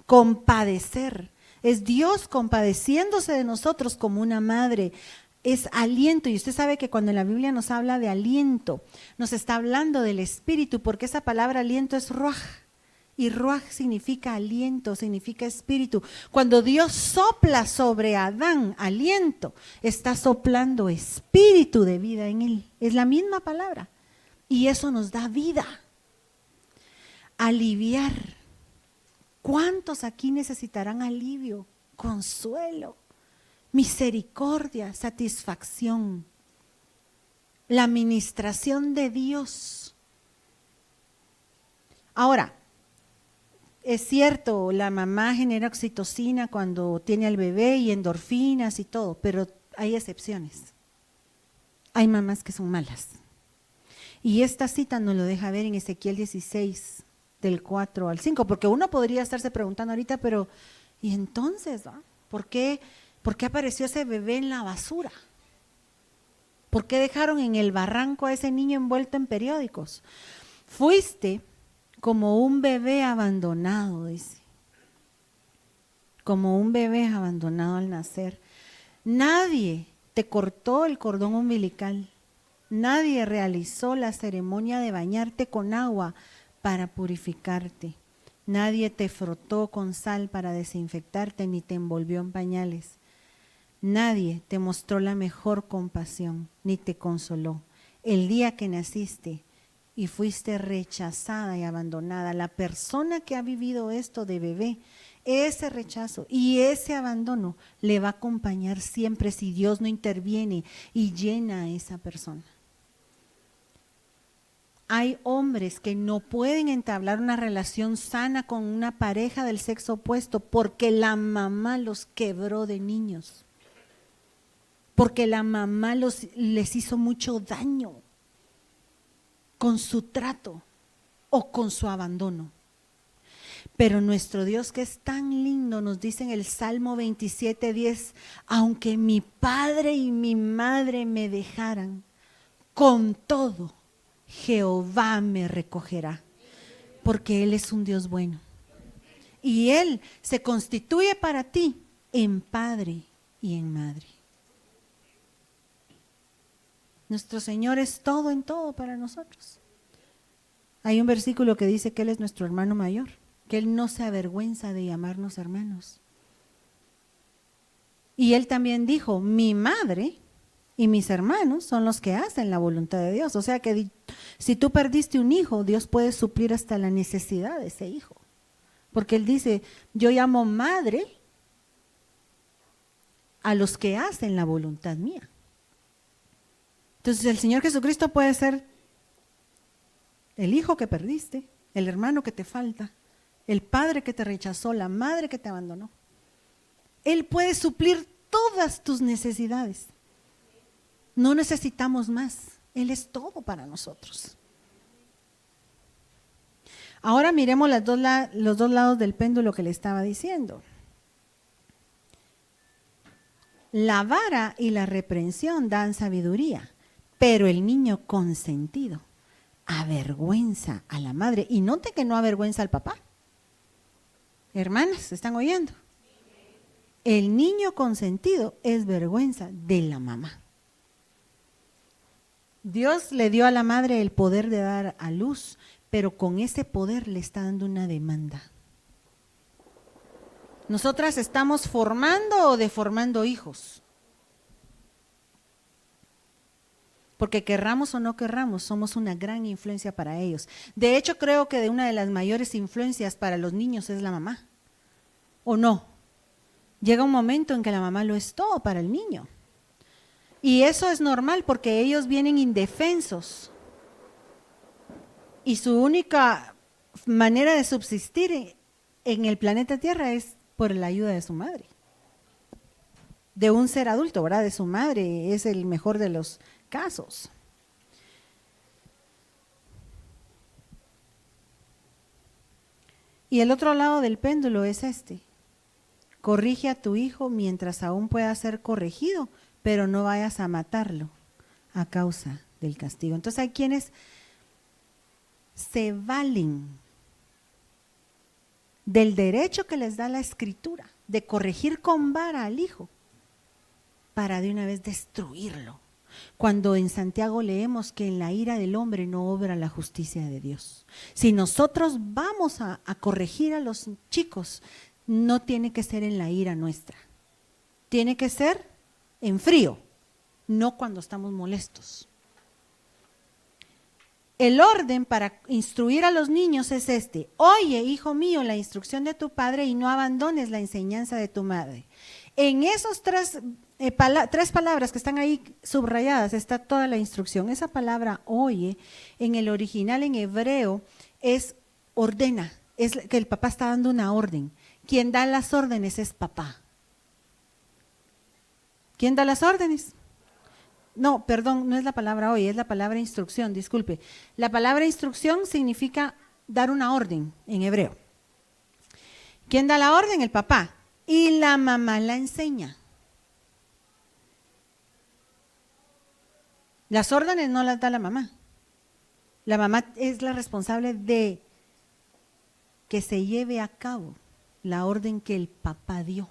Compadecer. Es Dios compadeciéndose de nosotros como una madre. Es aliento, y usted sabe que cuando en la Biblia nos habla de aliento, nos está hablando del espíritu, porque esa palabra aliento es ruaj. Y ruaj significa aliento, significa espíritu. Cuando Dios sopla sobre Adán aliento, está soplando espíritu de vida en él. Es la misma palabra. Y eso nos da vida. Aliviar. ¿Cuántos aquí necesitarán alivio, consuelo, misericordia, satisfacción? La administración de Dios. Ahora, es cierto, la mamá genera oxitocina cuando tiene al bebé y endorfinas y todo, pero hay excepciones. Hay mamás que son malas. Y esta cita nos lo deja ver en Ezequiel 16, del 4 al 5, porque uno podría estarse preguntando ahorita, pero ¿y entonces? ¿Por qué apareció ese bebé en la basura? ¿Por qué dejaron en el barranco a ese niño envuelto en periódicos? Fuiste como un bebé abandonado, dice. Como un bebé abandonado al nacer. Nadie te cortó el cordón umbilical. Nadie realizó la ceremonia de bañarte con agua para purificarte. Nadie te frotó con sal para desinfectarte ni te envolvió en pañales. Nadie te mostró la mejor compasión ni te consoló. El día que naciste y fuiste rechazada y abandonada, la persona que ha vivido esto de bebé, ese rechazo y ese abandono le va a acompañar siempre si Dios no interviene y llena a esa persona. Hay hombres que no pueden entablar una relación sana con una pareja del sexo opuesto porque la mamá los quebró de niños, porque la mamá les hizo mucho daño con su trato o con su abandono. Pero nuestro Dios, que es tan lindo, nos dice en el Salmo 27:10, aunque mi padre y mi madre me dejaran, con todo Jehová me recogerá, porque Él es un Dios bueno. Y Él se constituye para ti en padre y en madre. Nuestro Señor es todo en todo para nosotros. Hay un versículo que dice que Él es nuestro hermano mayor, que Él no se avergüenza de llamarnos hermanos. Y Él también dijo, mi madre y mis hermanos son los que hacen la voluntad de Dios. O sea que si tú perdiste un hijo, Dios puede suplir hasta la necesidad de ese hijo. Porque Él dice, yo llamo madre a los que hacen la voluntad mía. Entonces el Señor Jesucristo puede ser el hijo que perdiste, el hermano que te falta, el padre que te rechazó, la madre que te abandonó. Él puede suplir todas tus necesidades. No necesitamos más. Él es todo para nosotros. Ahora miremos los dos lados del péndulo que le estaba diciendo. La vara y la reprensión dan sabiduría, pero el niño consentido avergüenza a la madre. Y note que no avergüenza al papá. Hermanas, ¿se están oyendo? El niño consentido es vergüenza de la mamá. Dios le dio a la madre el poder de dar a luz, pero con ese poder le está dando una demanda. Nosotras estamos formando o deformando hijos. Porque querramos o no querramos, somos una gran influencia para ellos. De hecho, creo que una de las mayores influencias para los niños es la mamá. ¿O no? Llega un momento en que la mamá lo es todo para el niño. Y eso es normal porque ellos vienen indefensos. Y su única manera de subsistir en el planeta Tierra es por la ayuda de su madre. De un ser adulto, ¿verdad? De su madre es el mejor de los casos. Y el otro lado del péndulo es este. Corrige a tu hijo mientras aún pueda ser corregido, pero no vayas a matarlo a causa del castigo. Entonces hay quienes se valen del derecho que les da la Escritura de corregir con vara al hijo para de una vez destruirlo. Cuando en Santiago leemos que en la ira del hombre no obra la justicia de Dios. Si nosotros vamos a corregir a los chicos, no tiene que ser en la ira nuestra. Tiene que ser en frío, no cuando estamos molestos. El orden para instruir a los niños es este: oye, hijo mío, la instrucción de tu padre y no abandones la enseñanza de tu madre. En esos tres palabras que están ahí subrayadas está toda la instrucción. Esa palabra oye, en el original en hebreo, es ordena, es que el papá está dando una orden. Quien da las órdenes es papá. ¿Quién da las órdenes? No, perdón, no es la palabra oye, es la palabra instrucción, disculpe. La palabra instrucción significa dar una orden en hebreo. ¿Quién da la orden? El papá. Y la mamá la enseña. Las órdenes no las da la mamá. La mamá es la responsable de que se lleve a cabo la orden que el papá dio.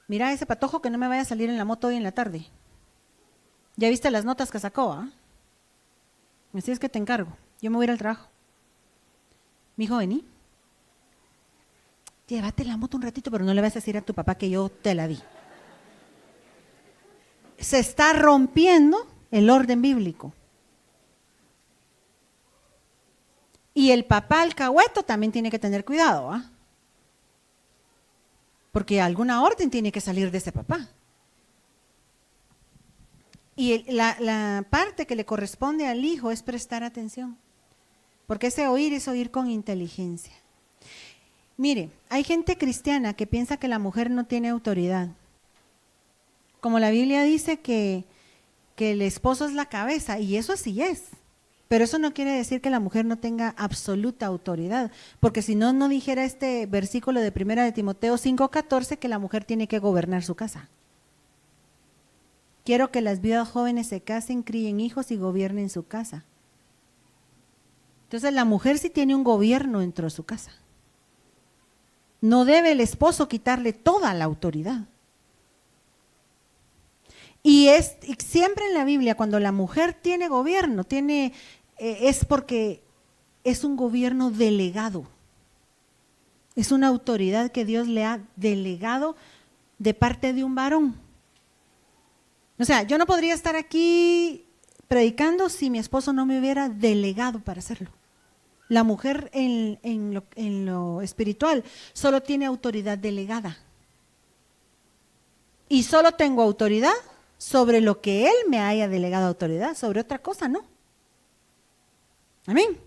Mira ese patojo que no me vaya a salir en la moto hoy en la tarde. ¿Ya viste las notas que sacó? Así es que te encargo. Yo me voy a ir al trabajo. mijo, vení. Llévate la moto un ratito, pero no le vas a decir a tu papá que yo te la di. Se está rompiendo el orden bíblico. Y el papá alcahueto también tiene que tener cuidado, ¿ah? Porque alguna orden tiene que salir de ese papá. Y la parte que le corresponde al hijo es prestar atención. Porque ese oír es oír con inteligencia. Mire, hay gente cristiana que piensa que la mujer no tiene autoridad. Como la Biblia dice que el esposo es la cabeza, y eso sí es. Pero eso no quiere decir que la mujer no tenga absoluta autoridad, porque si no, no dijera este versículo de 1 de Timoteo 5:14 que la mujer tiene que gobernar su casa. Quiero que las viudas jóvenes se casen, críen hijos y gobiernen su casa. Entonces la mujer sí tiene un gobierno dentro de su casa. No debe el esposo quitarle toda la autoridad. Y siempre en la Biblia, cuando la mujer tiene gobierno, es porque es un gobierno delegado. Es una autoridad que Dios le ha delegado de parte de un varón. O sea, yo no podría estar aquí predicando si mi esposo no me hubiera delegado para hacerlo. La mujer en lo espiritual solo tiene autoridad delegada. Y solo tengo autoridad sobre lo que Él me haya delegado autoridad, sobre otra cosa no. Amén.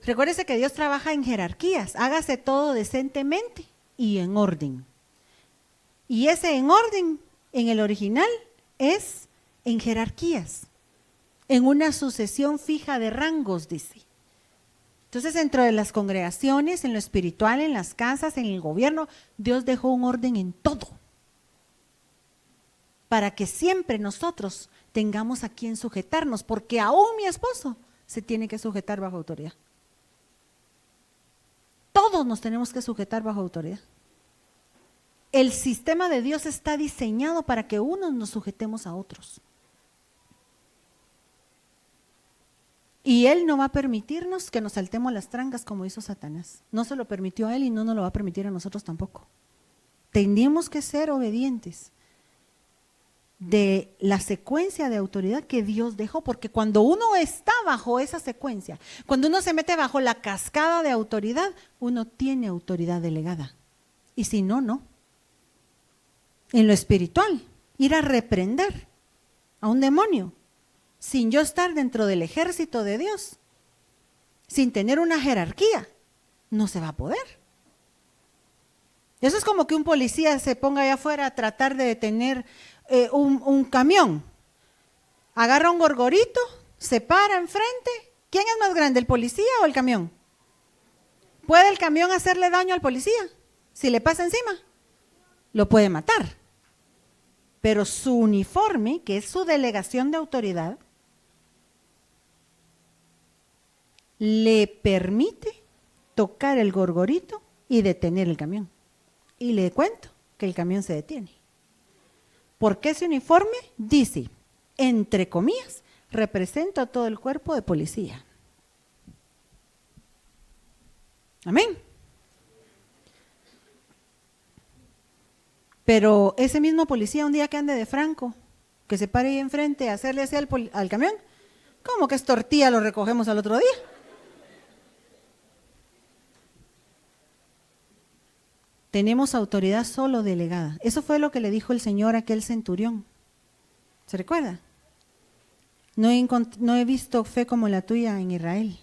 Recuérdese que Dios trabaja en jerarquías, hágase todo decentemente y en orden. Y ese en orden, en el original, es en jerarquías, en una sucesión fija de rangos, dice. Entonces, dentro de las congregaciones, en lo espiritual, en las casas, en el gobierno, Dios dejó un orden en todo, para que siempre nosotros tengamos a quien sujetarnos, porque aún mi esposo se tiene que sujetar bajo autoridad. Todos nos tenemos que sujetar bajo autoridad. El sistema de Dios está diseñado para que unos nos sujetemos a otros. Y Él no va a permitirnos que nos saltemos las trancas como hizo Satanás. No se lo permitió a Él y no nos lo va a permitir a nosotros tampoco. Tenemos que ser obedientes de la secuencia de autoridad que Dios dejó, porque cuando uno está bajo esa secuencia, cuando uno se mete bajo la cascada de autoridad, uno tiene autoridad delegada. Y si no, no. En lo espiritual, ir a reprender a un demonio, sin yo estar dentro del ejército de Dios, sin tener una jerarquía, no se va a poder. Eso es como que un policía se ponga allá afuera a tratar de detener un camión. Agarra un gorgorito, se para enfrente. ¿Quién es más grande, el policía o el camión? ¿Puede el camión hacerle daño al policía? Si le pasa encima, lo puede matar. Pero su uniforme, que es su delegación de autoridad, le permite tocar el gorgorito y detener el camión. Y le cuento que el camión se detiene. Porque ese uniforme dice, entre comillas, representa a todo el cuerpo de policía. Amén. Pero ese mismo policía un día que ande de franco, que se pare ahí enfrente a hacerle así al camión, ¿cómo que es tortilla? Lo recogemos al otro día. Tenemos autoridad solo delegada. Eso fue lo que le dijo el Señor a aquel centurión. ¿Se recuerda? No he visto fe como la tuya en Israel.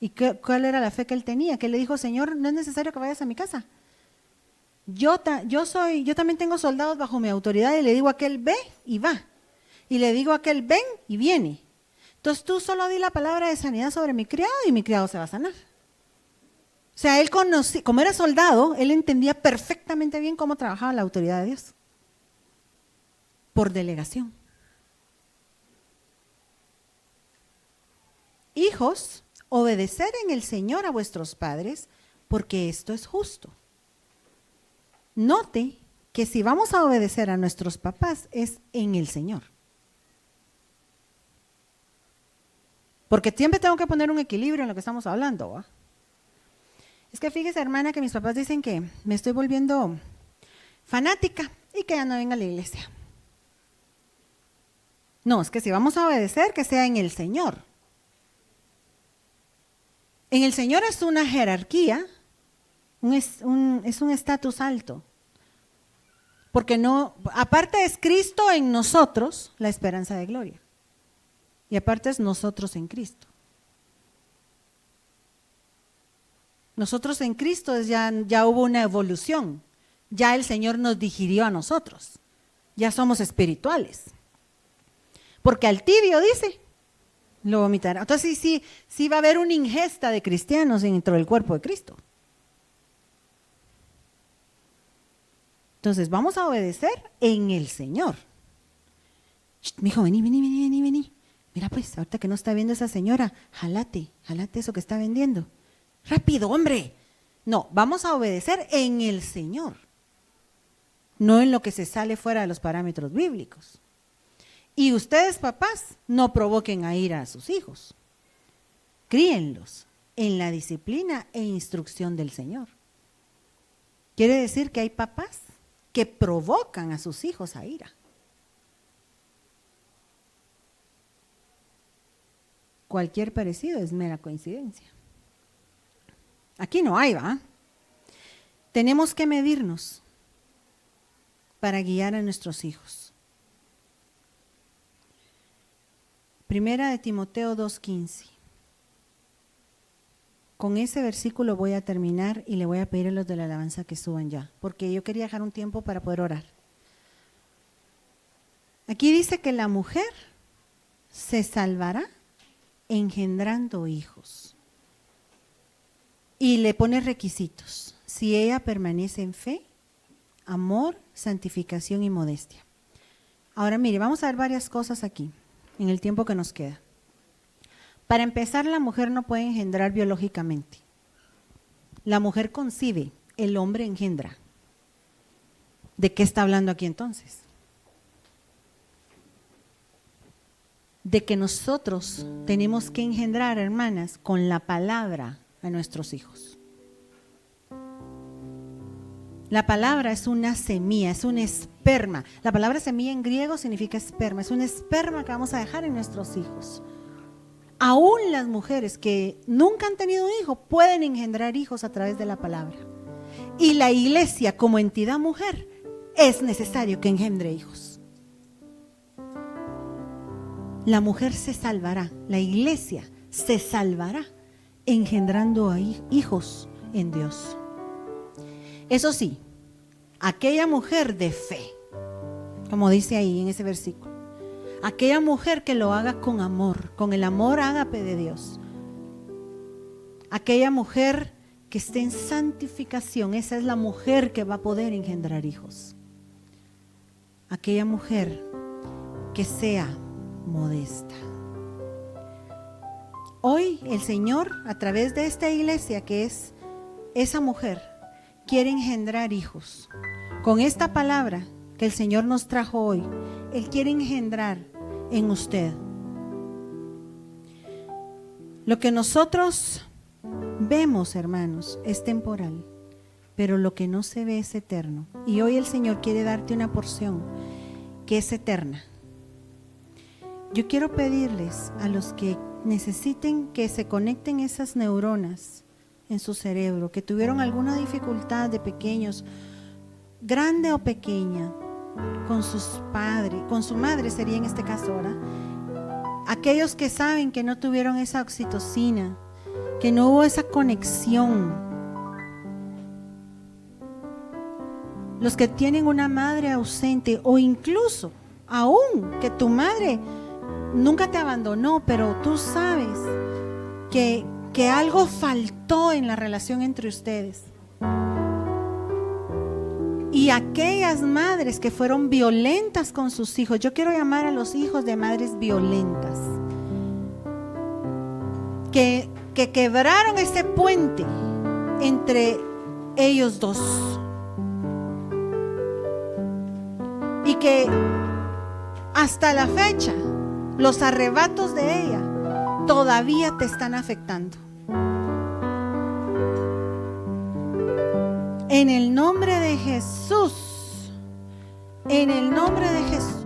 ¿Y cuál era la fe que él tenía? Que él le dijo, Señor, no es necesario que vayas a mi casa. Yo también tengo soldados bajo mi autoridad y le digo a aquel ve y va. Y le digo a aquel ven y viene. Entonces tú solo di la palabra de sanidad sobre mi criado y mi criado se va a sanar. O sea, él conocía, como era soldado, él entendía perfectamente bien cómo trabajaba la autoridad de Dios. Por delegación. Hijos, obedeced en el Señor a vuestros padres, porque esto es justo. Note que si vamos a obedecer a nuestros papás es en el Señor. Porque siempre tengo que poner un equilibrio en lo que estamos hablando, ¿va? Es que fíjese, hermana, que mis papás dicen que me estoy volviendo fanática y que ya no venga a la iglesia. No, es que si vamos a obedecer, que sea en el Señor. En el Señor es una jerarquía, es un estatus alto. Porque no, aparte es Cristo en nosotros, la esperanza de gloria. Y aparte es nosotros en Cristo. Nosotros en Cristo ya hubo una evolución. Ya el Señor nos digirió a nosotros. Ya somos espirituales. Porque al tibio, dice, lo vomitará. Entonces sí va a haber una ingesta de cristianos dentro del cuerpo de Cristo. Entonces vamos a obedecer en el Señor. Mijo, vení. Mira pues, ahorita que no está viendo esa señora, jalate eso que está vendiendo. Rápido, hombre. No, vamos a obedecer en el Señor. No en lo que se sale fuera de los parámetros bíblicos. Y ustedes, papás, no provoquen a ira a sus hijos. Críenlos en la disciplina e instrucción del Señor. Quiere decir que hay papás que provocan a sus hijos a ira. Cualquier parecido es mera coincidencia. Aquí no hay, ¿va? Tenemos que medirnos para guiar a nuestros hijos. Primera de Timoteo 2:15. Con ese versículo voy a terminar y le voy a pedir a los de la alabanza que suban ya, porque yo quería dejar un tiempo para poder orar. Aquí dice que la mujer se salvará engendrando hijos. Y le pone requisitos. Si ella permanece en fe, amor, santificación y modestia. Ahora mire, vamos a ver varias cosas aquí, en el tiempo que nos queda. Para empezar, la mujer no puede engendrar biológicamente. La mujer concibe, el hombre engendra. ¿De qué está hablando aquí entonces? De que nosotros tenemos que engendrar, hermanas, con la palabra a nuestros hijos. La palabra es una semilla, es un esperma. La palabra semilla en griego significa esperma, es un esperma que vamos a dejar en nuestros hijos. Aún las mujeres que nunca han tenido un hijo pueden engendrar hijos a través de la palabra. Y la iglesia como entidad mujer es necesario que engendre hijos. La mujer se salvará, la iglesia se salvará engendrando a hijos en Dios. Eso sí, aquella mujer de fe, como dice ahí en ese versículo, aquella mujer que lo haga con amor, con el amor ágape de Dios, aquella mujer que esté en santificación, esa es la mujer que va a poder engendrar hijos. Aquella mujer que sea modesta. Hoy el Señor, a través de esta iglesia que es esa mujer, quiere engendrar hijos. Con esta palabra que el Señor nos trajo hoy, Él quiere engendrar en usted. Lo que nosotros vemos, hermanos, es temporal, pero lo que no se ve es eterno. Y hoy el Señor quiere darte una porción que es eterna. Yo quiero pedirles a los que necesiten que se conecten esas neuronas en su cerebro, que tuvieron alguna dificultad de pequeños, grande o pequeña, con sus padres, con su madre sería en este caso ahora. Aquellos que saben que no tuvieron esa oxitocina, que no hubo esa conexión. Los que tienen una madre ausente o incluso aún que tu madre nunca te abandonó, pero tú sabes que algo faltó en la relación entre ustedes. Y aquellas madres que fueron violentas con sus hijos, yo quiero llamar a los hijos de madres violentas, que quebraron ese puente entre ellos dos. Y que hasta la fecha los arrebatos de ella todavía te están afectando. En el nombre de Jesús. En el nombre de Jesús.